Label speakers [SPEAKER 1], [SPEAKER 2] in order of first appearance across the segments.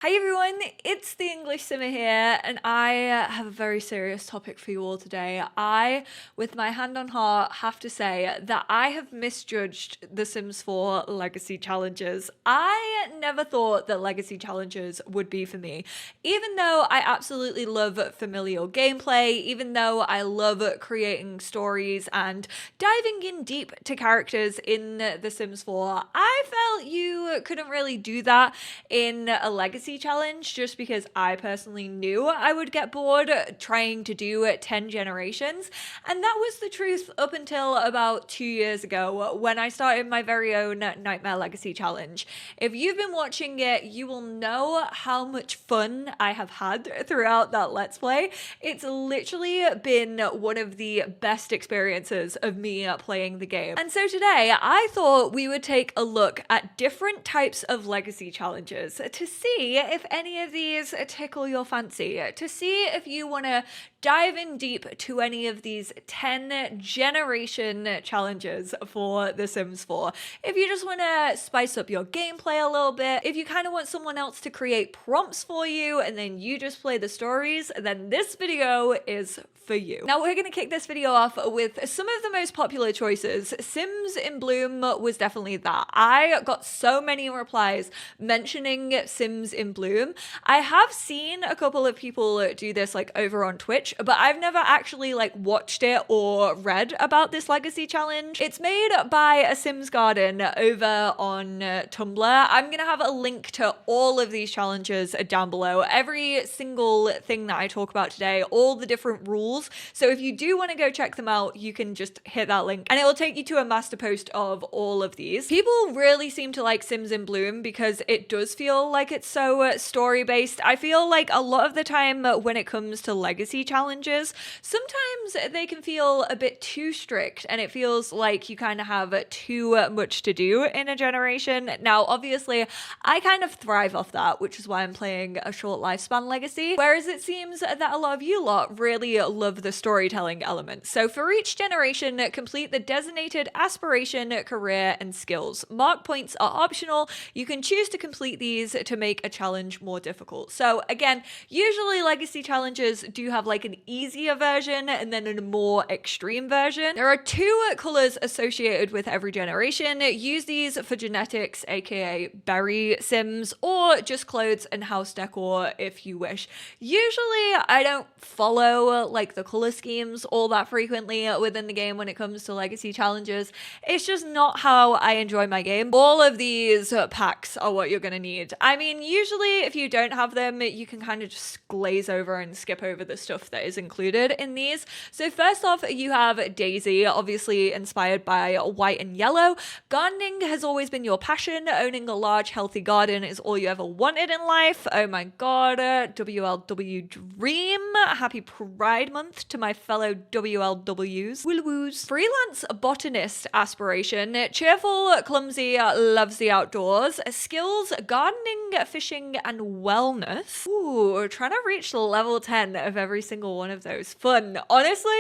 [SPEAKER 1] Hi everyone, it's the English Simmer here, and I have a very serious topic for you all today. I, with my hand on heart, have to say that I have misjudged The Sims 4 Legacy Challenges. I never thought that Legacy Challenges would be for me. Even though I absolutely love familial gameplay, even though I love creating stories and diving in deep to characters in The Sims 4, I felt you couldn't really do that in a Legacy challenge just because I personally knew I would get bored trying to do 10 generations. And that was the truth up until about 2 years ago when I started my very own Nightmare Legacy challenge. If you've been watching it, you will know how much fun I have had throughout that Let's Play. It's literally been one of the best experiences of me playing the game. And so today I thought we would take a look at different types of Legacy challenges to see if any of these tickle your fancy, to see if you want to dive in deep to any of these 10 generation challenges for The Sims 4. If you just want to spice up your gameplay a little bit, if you kind of want someone else to create prompts for you and then you just play the stories, then this video is for you. Now we're going to kick this video off with some of the most popular choices. Sims in Bloom was definitely that. I got so many replies mentioning Sims in Bloom. I have seen a couple of people do this like over on Twitch, but I've never actually like watched it or read about this legacy challenge. It's made by a Sims Garden over on Tumblr. I'm gonna have a link to all of these challenges down below. Every single thing that I talk about today, all the different rules. So if you do want to go check them out, you can just hit that link and it will take you to a master post of all of these. People really seem to like Sims in Bloom because it does feel like it's so story based. I feel like a lot of the time when it comes to legacy challenges, sometimes they can feel a bit too strict and it feels like you kind of have too much to do in a generation. Now, obviously, I kind of thrive off that, which is why I'm playing a short lifespan legacy, whereas it seems that a lot of you lot really love the storytelling element. So for each generation, complete the designated aspiration, career, and skills. Mark points are optional. You can choose to complete these to make a challenge more difficult. So again, usually legacy challenges do have like an easier version and then a more extreme version. There are two colors associated with every generation. Use these for genetics, aka berry sims, or just clothes and house decor if you wish. Usually I don't follow like the color schemes all that frequently within the game when it comes to legacy challenges. It's just not how I enjoy my game. All of these packs are what you're gonna need. I mean, usually if you don't have them, you can kind of just glaze over and skip over the stuff that is included in these. So first off, you have Daisy, obviously inspired by white and yellow. Gardening has always been your passion. Owning a large, healthy garden is all you ever wanted in life. Oh my god, WLW dream. Happy Pride Month to my fellow WLWs. Woos. Freelance botanist aspiration. Cheerful, clumsy, loves the outdoors. Skills, gardening, fishing, and wellness. Ooh, trying to reach level 10 of every single one of those. Fun. Honestly,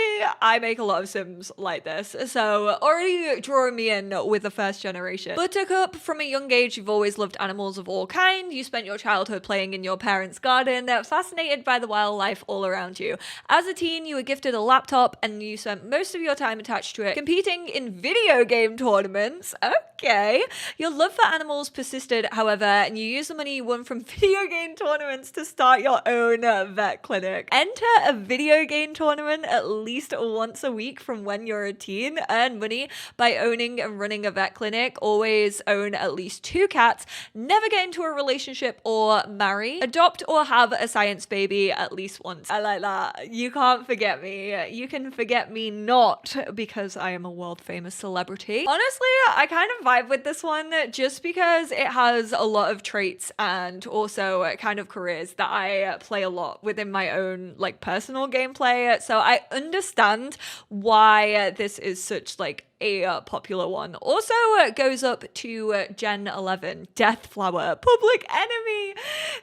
[SPEAKER 1] I make a lot of Sims like this, so already drawing me in with the first generation. Buttercup, from a young age, you've always loved animals of all kind. You spent your childhood playing in your parents' garden, fascinated by the wildlife all around you. As a teen, you were gifted a laptop and you spent most of your time attached to it, competing in video game tournaments. Okay. Your love for animals persisted, however, and you used the money you won from video game tournaments to start your own vet clinic. Enter a video game tournament at least once a week from when you're a teen. Earn money by owning and running a vet clinic. Always own at least 2 cats. Never get into a relationship or marry. Adopt or have a science baby at least once. I like that. You can't forget me. You can forget me not because I am a world famous celebrity. Honestly, I kind of vibe with this one just because it has a lot of traits and also kind of careers that I play a lot within my own like personal gameplay. So I understand why this is such like a popular one. Also goes up to Gen 11, Death Flower, Public Enemy.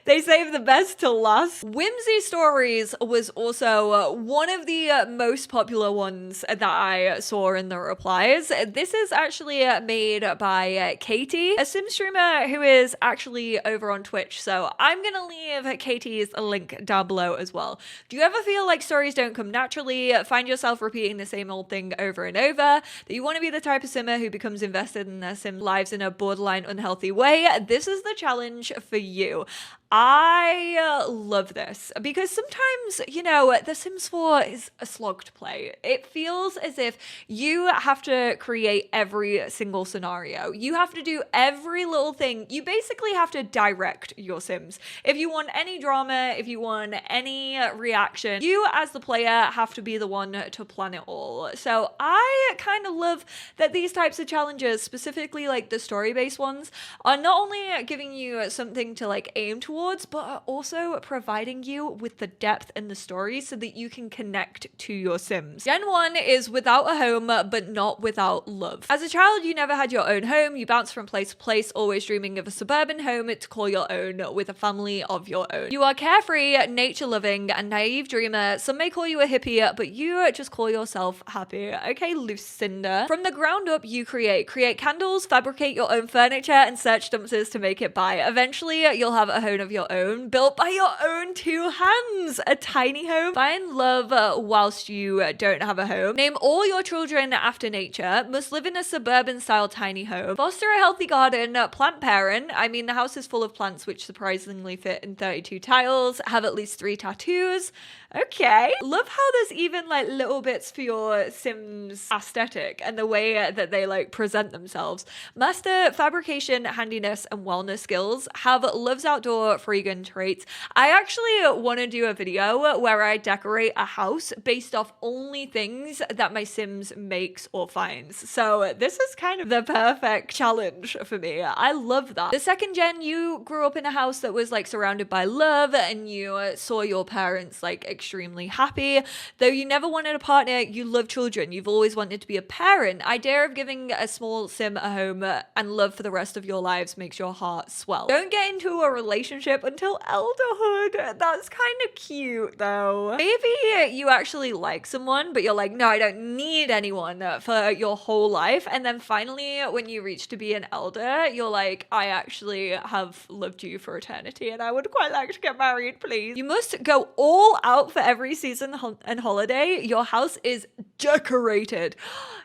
[SPEAKER 1] They save the best till last. Whimsy Stories was also one of the most popular ones that I saw in the replies. This is actually made by Katie, a sim streamer who is actually over on Twitch. So I'm gonna leave Katie's link down below as well. Do you ever feel like stories don't come naturally, find yourself repeating the same old thing over and over, that you want to be the type of simmer who becomes invested in their sim lives in a borderline unhealthy way? This is the challenge for you. I love this because sometimes, you know, The Sims 4 is a slog to play. It feels as if you have to create every single scenario. You have to do every little thing. You basically have to direct your Sims. If you want any drama, if you want any reaction, you as the player have to be the one to plan it all. So I kind of love that these types of challenges, specifically like the story-based ones, are not only giving you something to like aim towards, but are also providing you with the depth in the story so that you can connect to your Sims. Gen 1 is without a home, but not without love. As a child, you never had your own home. You bounced from place to place, always dreaming of a suburban home to call your own with a family of your own. You are carefree, nature-loving, and naive dreamer. Some may call you a hippie, but you just call yourself happy. Okay, Lucinda. From the ground up, you create candles, fabricate your own furniture, and search dumpsters to make it by. Eventually, you'll have a home of your own, built by your own two hands. A tiny home. Find love whilst you don't have a home. Name all your children after nature. Must live in a suburban style tiny home. Foster a healthy garden. Plant parent. I mean, the house is full of plants which surprisingly fit in 32 tiles. Have at least 3 tattoos. Okay. Love how there's even like little bits for your Sims aesthetic and the way that they like present themselves. Master fabrication, handiness, and wellness skills. Have loves outdoor freegan traits. I actually want to do a video where I decorate a house based off only things that my Sims makes or finds. So this is kind of the perfect challenge for me. I love that. The second gen, you grew up in a house that was like surrounded by love and you saw your parents like extremely happy. Though you never wanted a partner, you love children. You've always wanted to be a parent. Idea of giving a small Sim a home and love for the rest of your lives makes your heart swell. Don't get into a relationship until elderhood. That's kind of cute though. Maybe you actually like someone, but you're like, no, I don't need anyone for your whole life. And then finally, when you reach to be an elder, you're like, I actually have loved you for eternity and I would quite like to get married, please. You must go all out for every season and holiday. Your house is decorated.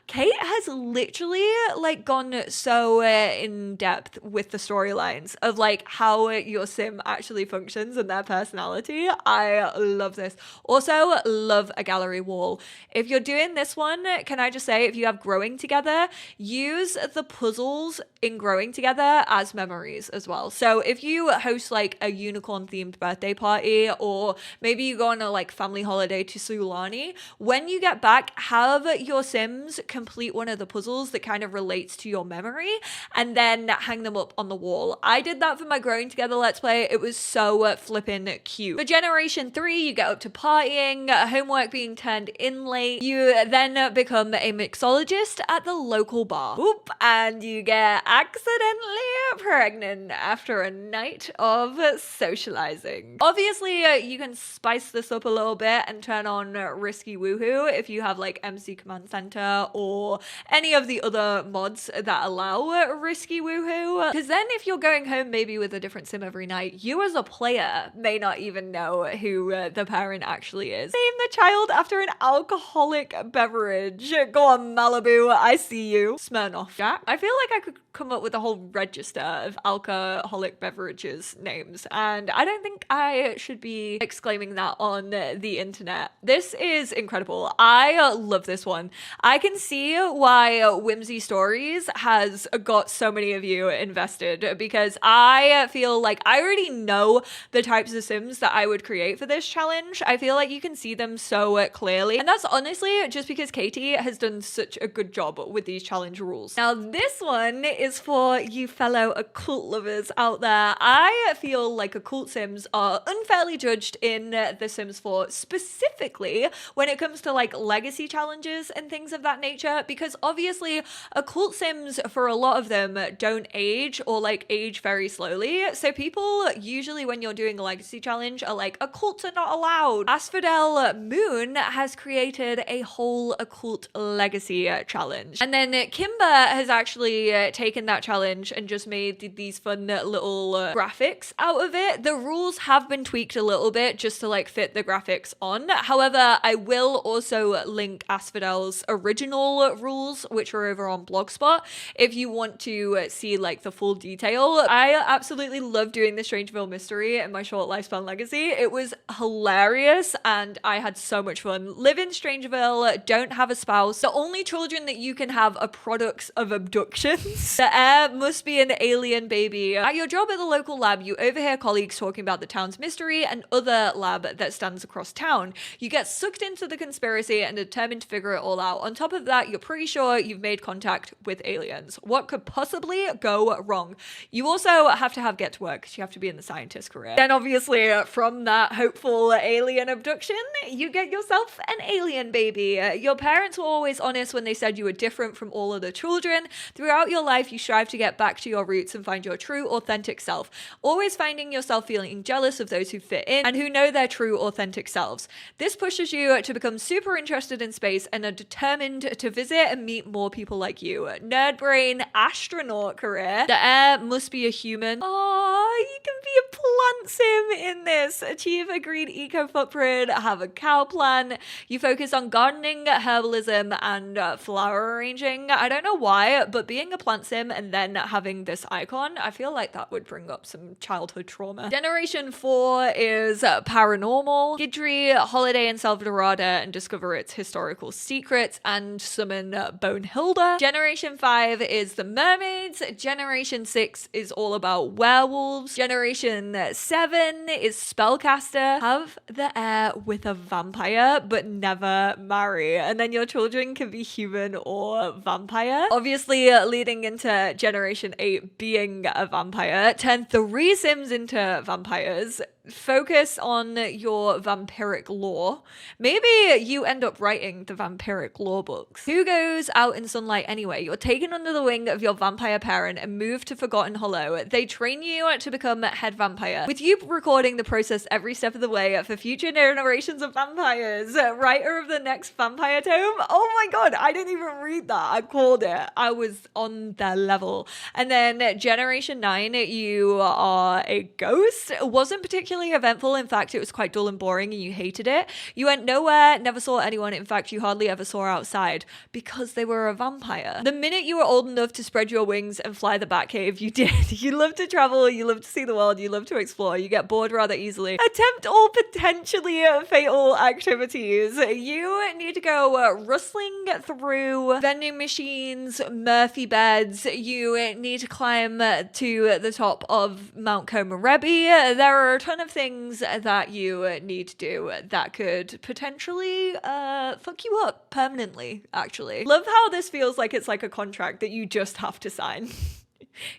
[SPEAKER 1] Kate has literally like gone so in depth with the storylines of like how your Sim actually functions and their personality. I love this. Also, love a gallery wall. If you're doing this one, can I just say, if you have growing together, use the puzzles in growing together as memories as well. So if you host like a unicorn themed birthday party, or maybe you go on a like family holiday to Sulani, when you get back, have your Sims complete one of the puzzles that kind of relates to your memory and then hang them up on the wall. I did that for my growing together let's play. It was so flippin' cute. For generation 3, you get up to partying, homework being turned in late. You then become a mixologist at the local bar. Oop, and you get accidentally pregnant after a night of socializing. Obviously, you can spice this up a little bit and turn on risky woohoo if you have like MC Command Center or any of the other mods that allow risky woohoo. Because then if you're going home maybe with a different Sim every night, you as a player may not even know who the parent actually is. Name the child after an alcoholic beverage. Go on, Malibu, I see you. Smirnoff Jack. I feel like I could come up with a whole register of alcoholic beverages names, and I don't think I should be exclaiming that on the internet. This is incredible. I love this one. I can see why Whimsy Stories has got so many of you invested, because I feel like I already know the types of Sims that I would create for this challenge. I feel like you can see them so clearly, and that's honestly just because Katie has done such a good job with these challenge rules. Now this one is for you fellow occult lovers out there. I feel like occult sims are unfairly judged in The Sims 4, specifically when it comes to like legacy challenges and things of that nature, because obviously occult sims, for a lot of them, don't age or like age very slowly. So people usually, when you're doing a legacy challenge, are like, occults are not allowed. Asphodel Moon has created a whole occult legacy challenge. And then Kimber has actually taken that challenge and just made these fun little graphics out of it. The rules have been tweaked a little bit just to like fit the graphics on. However, I will also link Asphodel's original rules, which are over on Blogspot, if you want to see like the full detail. I absolutely love doing the Strangeville mystery in my short lifespan legacy. It was hilarious and I had so much fun. Live in Strangeville, don't have a spouse. The only children that you can have are products of abductions. The heir must be an alien baby. At your job at the local lab, you overhear colleagues talking about the town's mystery and other lab that stands across town. You get sucked into the conspiracy and determined to figure it all out. On top of that, you're pretty sure you've made contact with aliens. What could possibly go wrong? You also have to have get to work because you have to be in the scientist career. Then obviously from that hopeful alien abduction, you get yourself an alien baby. Your parents were always honest when they said you were different from all other children. Throughout your life, you strive to get back to your roots and find your true, authentic self, always finding yourself feeling jealous of those who fit in and who know their true, authentic selves. This pushes you to become super interested in space and are determined to visit and meet more people like you. Nerd brain, astronaut career. The heir must be a human. Oh, you can be a plant sim in this. Achieve a green eco footprint, have a cow plan. You focus on gardening, herbalism, and flower arranging. I don't know why, but being a plant sim and then having this icon, I feel like that would bring up some childhood trauma. Generation 4 is paranormal. Gidry, holiday in Salvadorada and discover its historical secrets and summon Bonehilda. Generation 5 is the mermaids. Generation 6 is all about werewolves. Generation 7 is spellcaster. Have the heir with a vampire, but never marry. And then your children can be human or vampire. Obviously, leading into Generation 8 being a vampire. Turn 3 sims into vampires. Focus on your vampiric lore. Maybe you end up writing the vampiric lore books. Who goes out in sunlight anyway? You're taken under the wing of your vampire parent and moved to Forgotten Hollow. They train you to become head vampire, with you recording the process every step of the way for future generations of vampires. Writer of the next vampire tome. Oh my god, I didn't even read that. I called it. I was on their level. And then Generation 9, you are a ghost. It wasn't particularly eventful. In fact, it was quite dull and boring and you hated it. You went nowhere, never saw anyone. In fact, you hardly ever saw outside because they were a vampire. The minute you were old enough to spread your wings and fly the Batcave, you did. You love to travel, you love to see the world, you love to explore, you get bored rather easily. Attempt all potentially fatal activities. You need to go rustling through vending machines, Murphy beds. You need to climb to the top of Mount Komorebi. There are a ton of things that you need to do that could potentially fuck you up permanently, actually. Love how this feels like it's like a contract that you just have to sign.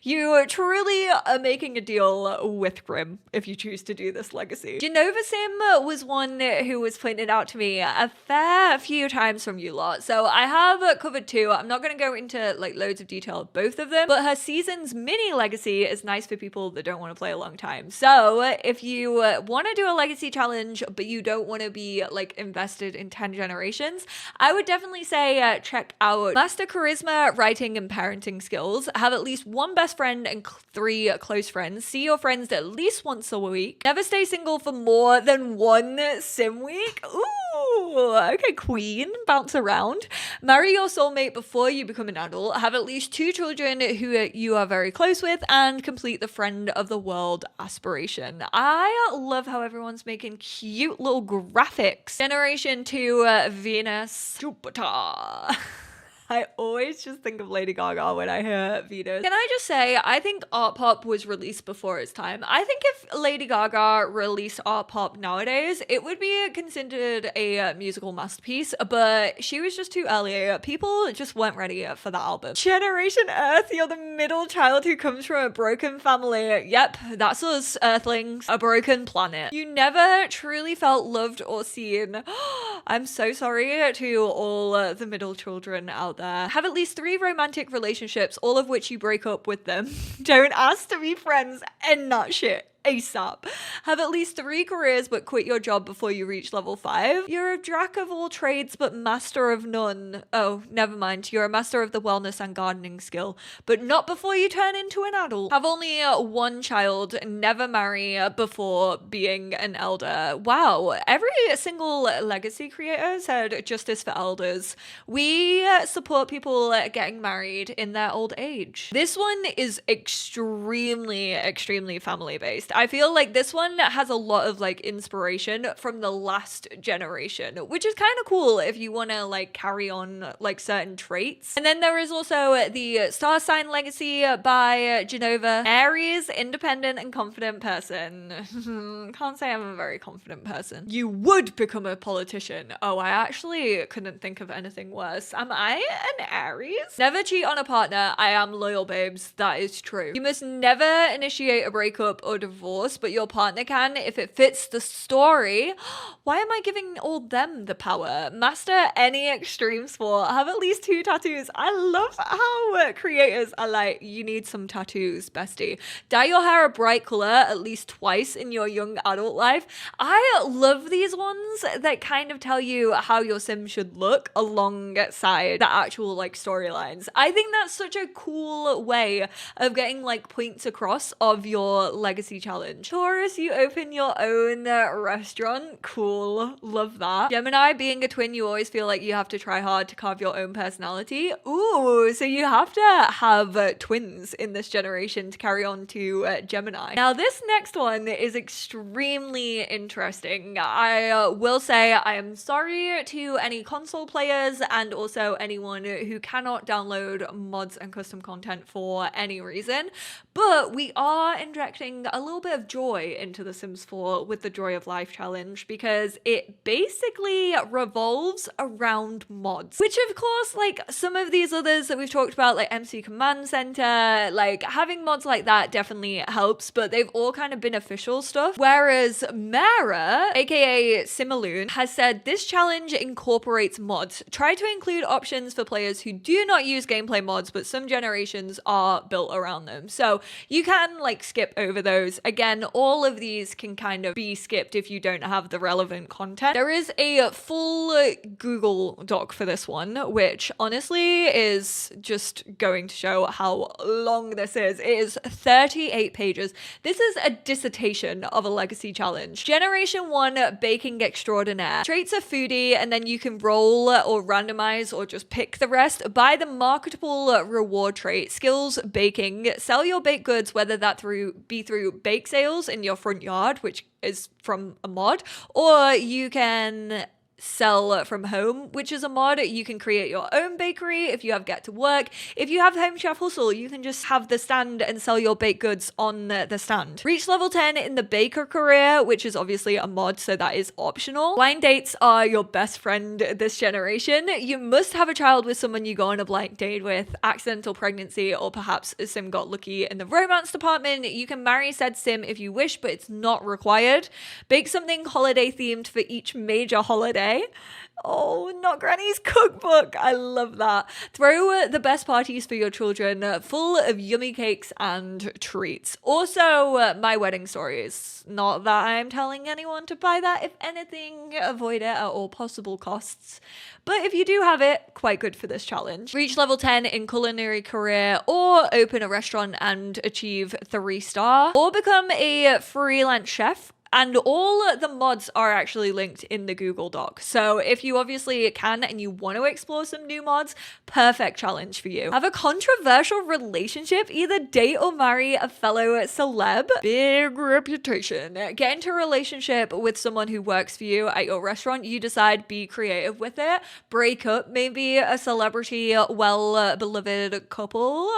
[SPEAKER 1] You truly are making a deal with Grimm if you choose to do this legacy. Genova Sim was one who was pointed out to me a fair few times from you lot. So I have covered 2. I'm not going to go into like loads of detail of both of them, but her season's mini legacy is nice for people that don't want to play a long time. So if you want to do a legacy challenge, but you don't want to be like invested in 10 generations, I would definitely say check out Master Charisma, Writing and Parenting Skills. Have at least one best friend and 3 close friends. See your friends at least once a week. Never stay single for more than 1 sim week. Ooh, okay, queen. Bounce around. Marry your soulmate before you become an adult. Have at least 2 children who you are very close with and complete the friend of the world aspiration. I love how everyone's making cute little graphics. Generation 2 Venus Jupiter. I always just think of Lady Gaga when I hear Venus. Can I just say, I think art pop was released before its time. I think if Lady Gaga released art pop nowadays, it would be considered a musical masterpiece, but she was just too early. People just weren't ready for that album. Generation Earth, you're the middle child who comes from a broken family. Yep, that's us, Earthlings. A broken planet. You never truly felt loved or seen. I'm so sorry to all the middle children out there. Have at least 3 romantic relationships, all of which you break up with them. Don't ask to be friends and not shit. ASAP. Have at least 3 careers but quit your job before you reach level 5. You're a jack of all trades but master of none. Oh, never mind. You're a master of the wellness and gardening skill, but not before you turn into an adult. Have only 1 child. Never marry before being an elder. Wow. Every single legacy creator said justice for elders. We support people getting married in their old age. This one is extremely family based. I feel like this one has a lot of like inspiration from the last generation, which is kind of cool if you want to like carry on like certain traits. And then there is also the star sign legacy by Genova. Aries, independent and confident person. Can't say I'm a very confident person. You would become a politician. Oh, I actually couldn't think of anything worse. Am I an Aries? Never cheat on a partner. I am loyal, babes. That is true. You must never initiate a breakup or divorce, but your partner can if it fits the story. Why am I giving all them the power? Master any extreme sport. Have at least 2 tattoos. I love how creators are like, you need some tattoos, bestie. Dye your hair a bright color at least twice in your young adult life. I love these ones that kind of tell you how your sim should look alongside the actual like storylines. I think that's such a cool way of getting like points across of your legacy challenge. Taurus, you open your own restaurant. Cool. Love that. Gemini, being a twin, you always feel like you have to try hard to carve your own personality. Ooh, so you have to have twins in this generation to carry on to Gemini. Now, this next one is extremely interesting. I will say I am sorry to any console players and also anyone who cannot download mods and custom content for any reason, but we are injecting a little bit of joy into The Sims 4 with the Joy of Life challenge, because it basically revolves around mods, which of course, like some of these others that we've talked about, like MC Command Center, like having mods like that definitely helps, but they've all kind of been official stuff. Whereas Mara, aka Simaloon, has said this challenge incorporates mods. Try to include options for players who do not use gameplay mods, but some generations are built around them. So you can like skip over those. Again, all of these can kind of be skipped if you don't have the relevant content. There is a full Google Doc for this one, which honestly is just going to show how long this is. It is 38 pages. This is a dissertation of a legacy challenge. Generation 1 baking extraordinaire. Traits are foodie, and then you can roll or randomize or just pick the rest. Buy the marketable reward trait. Skills baking. Sell your baked goods, whether that be through bake sales in your front yard, which is from a mod, or you can sell from home, which is a mod. You can create your own bakery if you have Get to Work. If you have Home Chef Hustle, you can just have the stand and sell your baked goods on the stand. Reach level 10 in the baker career, which is obviously a mod, so that is optional. Blind dates are your best friend this generation. You must have a child with someone you go on a blind date with. Accidental pregnancy, or perhaps a sim got lucky in the romance department. You can marry said sim if you wish, but it's not required. Bake something holiday themed for each major holiday. Oh, not Granny's cookbook. I love that. Throw the best parties for your children, full of yummy cakes and treats. Also, My Wedding Stories. Not that I'm telling anyone to buy that. If anything, avoid it at all possible costs. But if you do have it, quite good for this challenge. Reach level 10 in culinary career, or open a restaurant and achieve 3-star, or become a freelance chef and all the mods are actually linked in the Google Doc. So if you obviously can and you want to explore some new mods, perfect challenge for you. Have a controversial relationship, either date or marry a fellow celeb. Big reputation. Get into a relationship with someone who works for you at your restaurant. You decide, be creative with it. Break up, maybe a celebrity, well-beloved couple.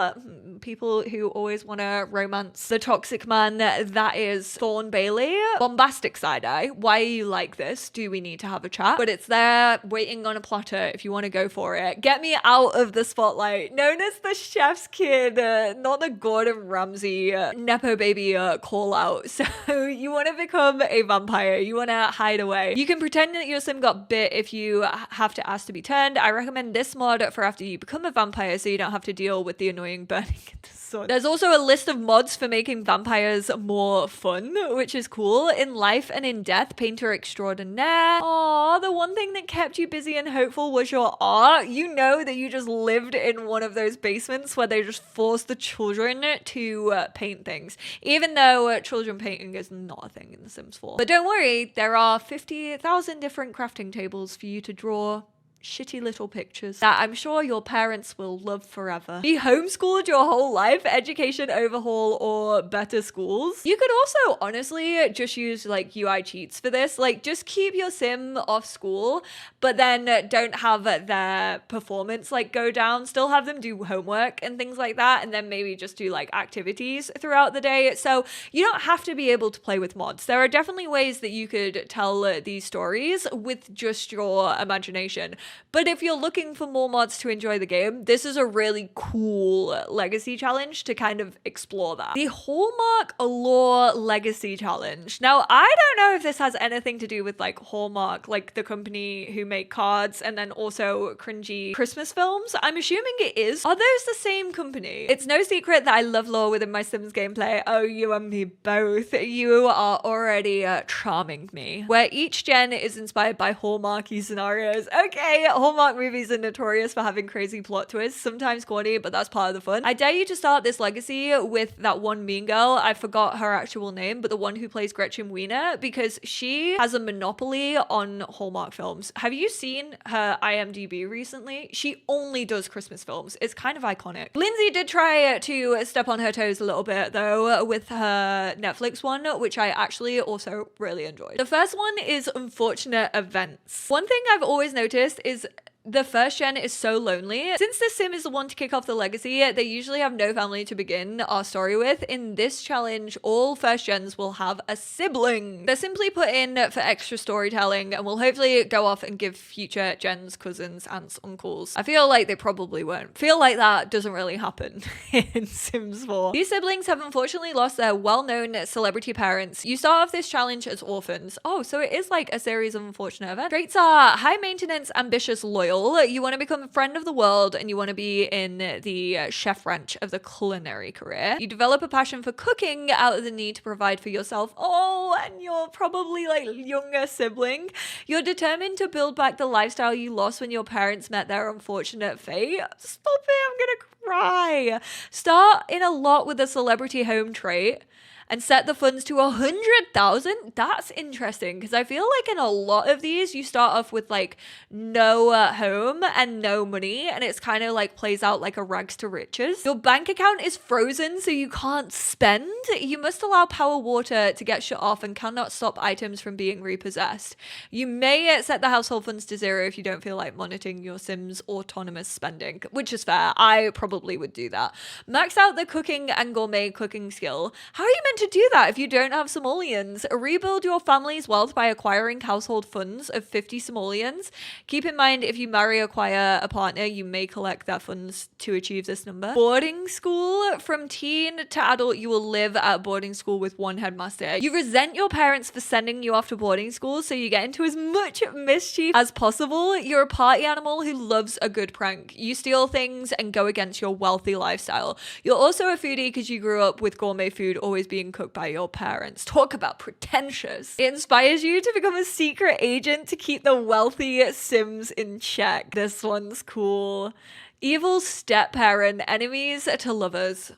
[SPEAKER 1] People who always want to romance the toxic man that is Thorn Bailey. Bombastic side-eye. Why are you like this? Do we need to have a chat? But it's there waiting on a platter if you want to go for it. Get me out of the spotlight. Known as the chef's kid, not the Gordon Ramsay Nepo baby call out. So you want to become a vampire. You want to hide away. You can pretend that your sim got bit if you have to ask to be turned. I recommend this mod for after you become a vampire so you don't have to deal with the annoying burning in the sun. There's also a list of mods for making vampires more fun, which is cool. In life and in death, painter extraordinaire. Aww, the one thing that kept you busy and hopeful was your art. You know that you just lived in one of those basements where they just forced the children to paint things, even though children painting is not a thing in The Sims 4. But don't worry, there are 50,000 different crafting tables for you to draw shitty little pictures that I'm sure your parents will love forever. Be homeschooled your whole life, education overhaul, or better schools. You could also honestly just use like UI cheats for this. Like just keep your sim off school, but then don't have their performance like go down. Still have them do homework and things like that, and then maybe just do like activities throughout the day. So you don't have to be able to play with mods. There are definitely ways that you could tell these stories with just your imagination. But if you're looking for more mods to enjoy the game, this is a really cool legacy challenge to kind of explore that. The Hallmark Allure Legacy Challenge. Now, I don't know if this has anything to do with like Hallmark, like the company who make cards and then also cringy Christmas films. I'm assuming it is. Are those the same company? It's no secret that I love lore within my Sims gameplay. Oh, you and me both. You are already charming me. Where each gen is inspired by Hallmarky scenarios. Okay, Hallmark movies are notorious for having crazy plot twists, sometimes corny, but that's part of the fun. I dare you to start this legacy with that one mean girl. I forgot her actual name, but the one who plays Gretchen Wiener, because she has a monopoly on Hallmark films. Have you seen her IMDb recently? She only does Christmas films. It's kind of iconic. Lindsay did try to step on her toes a little bit though with her Netflix one, which I actually also really enjoyed. The first one is Unfortunate Events. One thing I've always noticed is the first gen is so lonely. Since this sim is the one to kick off the legacy, they usually have no family to begin our story with. In this challenge, all first gens will have a sibling. They're simply put in for extra storytelling and will hopefully go off and give future gens, cousins, aunts, uncles. I feel like they probably won't. Feel like that doesn't really happen in Sims 4. These siblings have unfortunately lost their well-known celebrity parents. You start off this challenge as orphans. Oh, so it is like a series of unfortunate events. Traits are high maintenance, ambitious, loyal. You want to become a friend of the world and you want to be in the chef branch of the culinary career. You develop a passion for cooking out of the need to provide for yourself. Oh, and you're probably like younger sibling. You're determined to build back the lifestyle you lost when your parents met their unfortunate fate. Stop it, I'm gonna cry. Start in a lot with a celebrity home trait and set the funds to 100,000. That's interesting because I feel like in a lot of these you start off with like no home and no money, and it's kind of like plays out like a rags to riches. Your bank account is frozen so you can't spend. You must allow power water to get shut off and cannot stop items from being repossessed. You may set the household funds to 0 if you don't feel like monitoring your Sims autonomous spending, which is fair. I probably would do that. Max out the cooking and gourmet cooking skill. How are you meant to do that if you don't have simoleons? Rebuild your family's wealth by acquiring household funds of 50 simoleons. Keep in mind, if you marry, acquire a partner, you may collect their funds to achieve this number. Boarding school. From teen to adult, you will live at boarding school with one headmaster. You resent your parents for sending you off to boarding school, so you get into as much mischief as possible. You're a party animal who loves a good prank. You steal things and go against your wealthy lifestyle. You're also a foodie because you grew up with gourmet food always being cooked by your parents. Talk about pretentious. It inspires you to become a secret agent to keep the wealthy Sims in check. This one's cool. Evil step parent, enemies to lovers.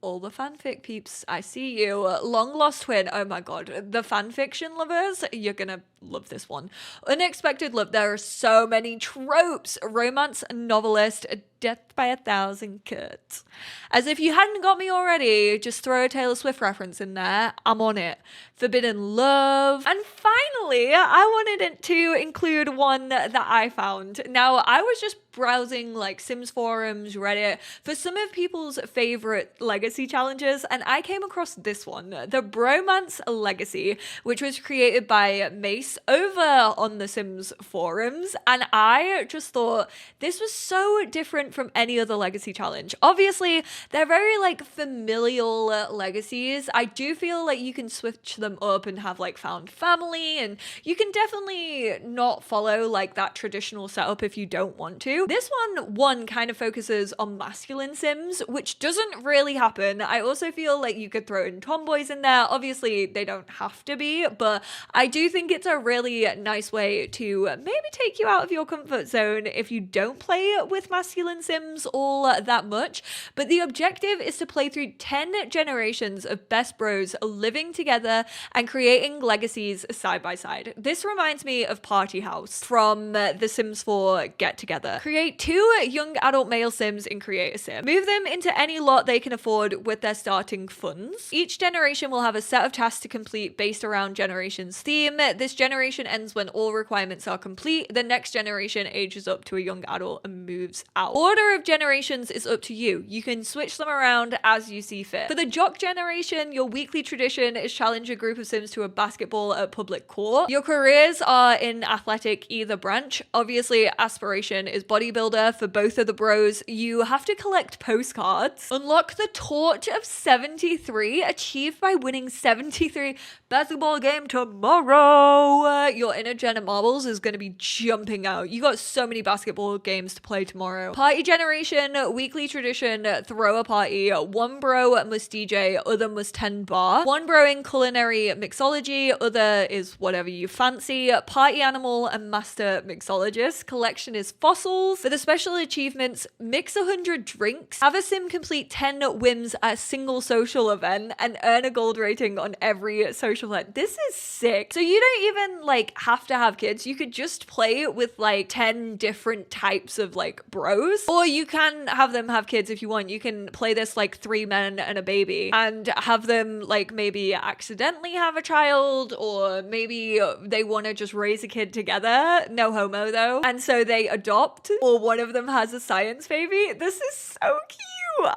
[SPEAKER 1] all the fanfic peeps, I see you. Long lost twin. Oh my god. The fanfiction lovers, you're gonna love this one. Unexpected love. There are so many tropes. Romance novelist, death by 1,000 cuts. As if you hadn't got me already, just throw a Taylor Swift reference in there. I'm on it. Forbidden love. And finally, I wanted it to include one that I found. Now, I was just browsing like Sims forums, Reddit, for some of people's favorite legacy challenges, and I came across this one, the Bromance Legacy, which was created by Mace over on the Sims forums, and I just thought this was so different from any other legacy challenge. Obviously, they're very like familial legacies. I do feel like you can switch them up and have like found family, and you can definitely not follow like that traditional setup if you don't want to. This one kind of focuses on masculine Sims, which doesn't really happen. I also feel like you could throw in tomboys in there. Obviously, they don't have to be, but I do think it's a really nice way to maybe take you out of your comfort zone if you don't play with masculine Sims all that much. But the objective is to play through 10 generations of best bros living together and creating legacies side by side. This reminds me of Party House from the Sims 4 Get Together. Create 2 young adult male Sims and create a Sim. Move them into any lot they can afford with their starting funds. Each generation will have a set of tasks to complete based around generation's theme. This generation ends when all requirements are complete. The next generation ages up to a young adult and moves out. Order of generations is up to you. You can switch them around as you see fit. For the jock generation, your weekly tradition is challenge a group of Sims to a basketball at public court. Your careers are in athletic either branch. Obviously, aspiration is bodybuilder for both of the bros. You have to collect postcards. Unlock the Torch of 73, achieved by winning 73 basketball game tomorrow. Your inner gen of marbles is going to be jumping out. You got so many basketball games to play tomorrow. Party generation, weekly tradition, throw a party. One bro must DJ, other must tend bar. One bro in culinary mixology, other is whatever you fancy. Party animal and master mixologist. Collection is fossils. For the special achievements, mix 100 drinks, have a sim complete 10 whims at a single social event, and earn a gold rating on every social event. This is sick. So you don't even like have to have kids. You could just play with like 10 different types of like bros, or you can have them have kids if you want. You can play this like 3 men and a baby and have them like maybe accidentally have a child, or maybe they want to just raise a kid together. No homo though. And so they adopt, or one of them has a science baby. This is so cute.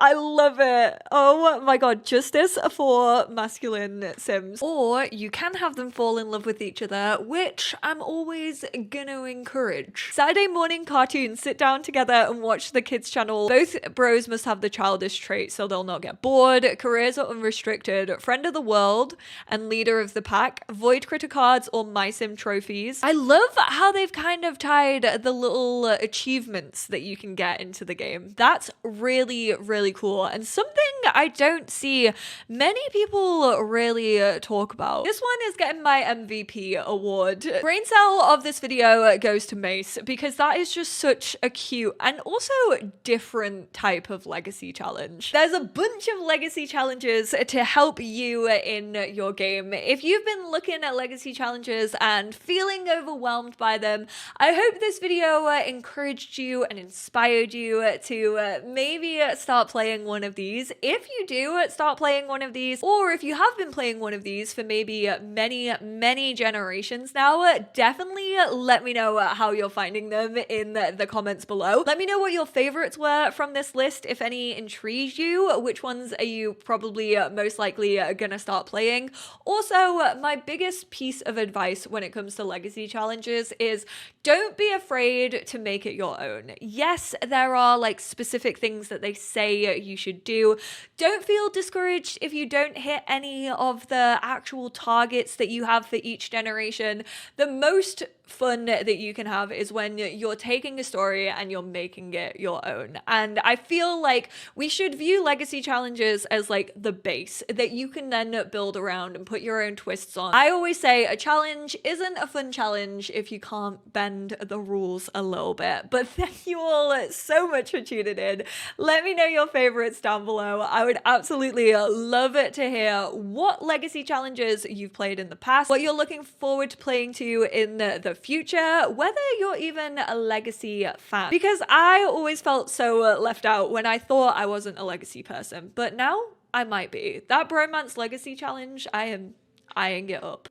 [SPEAKER 1] I love it. Oh my god, justice for masculine Sims. Or you can have them fall in love with each other, which I'm always gonna encourage. Saturday morning cartoons, sit down together and watch the kids channel. Both bros must have the childish trait so they'll not get bored. Careers are unrestricted. Friend of the world and leader of the pack. Void critter cards or my sim trophies. I love how they've kind of tied the little achievements that you can get into the game. That's really cool, and something I don't see many people really talk about. This one is getting my MVP award. Brain cell of this video goes to Mace, because that is just such a cute and also different type of legacy challenge. There's a bunch of legacy challenges to help you in your game. If you've been looking at legacy challenges and feeling overwhelmed by them, I hope this video encouraged you and inspired you to maybe start playing one of these. If you do start playing one of these, or if you have been playing one of these for maybe many generations now, definitely let me know how you're finding them in the comments below. Let me know what your favorites were from this list, if any intrigued you. Which ones are you probably most likely gonna start playing? Also, my biggest piece of advice when it comes to legacy challenges is don't be afraid to make it your own. Yes, there are like specific things that they say you should do. Don't feel discouraged if you don't hit any of the actual targets that you have for each generation. The most fun that you can have is when you're taking a story and you're making it your own. And I feel like we should view legacy challenges as like the base that you can then build around and put your own twists on. I always say a challenge isn't a fun challenge if you can't bend the rules a little bit. But thank you all so much for tuning in. Let me know your favorites down below. I would absolutely love to hear what legacy challenges you've played in the past, what you're looking forward to playing to in the future, whether you're even a legacy fan. Because I always felt so left out when I thought I wasn't a legacy person, but now I might be. That Bromance legacy challenge, I am eyeing it up.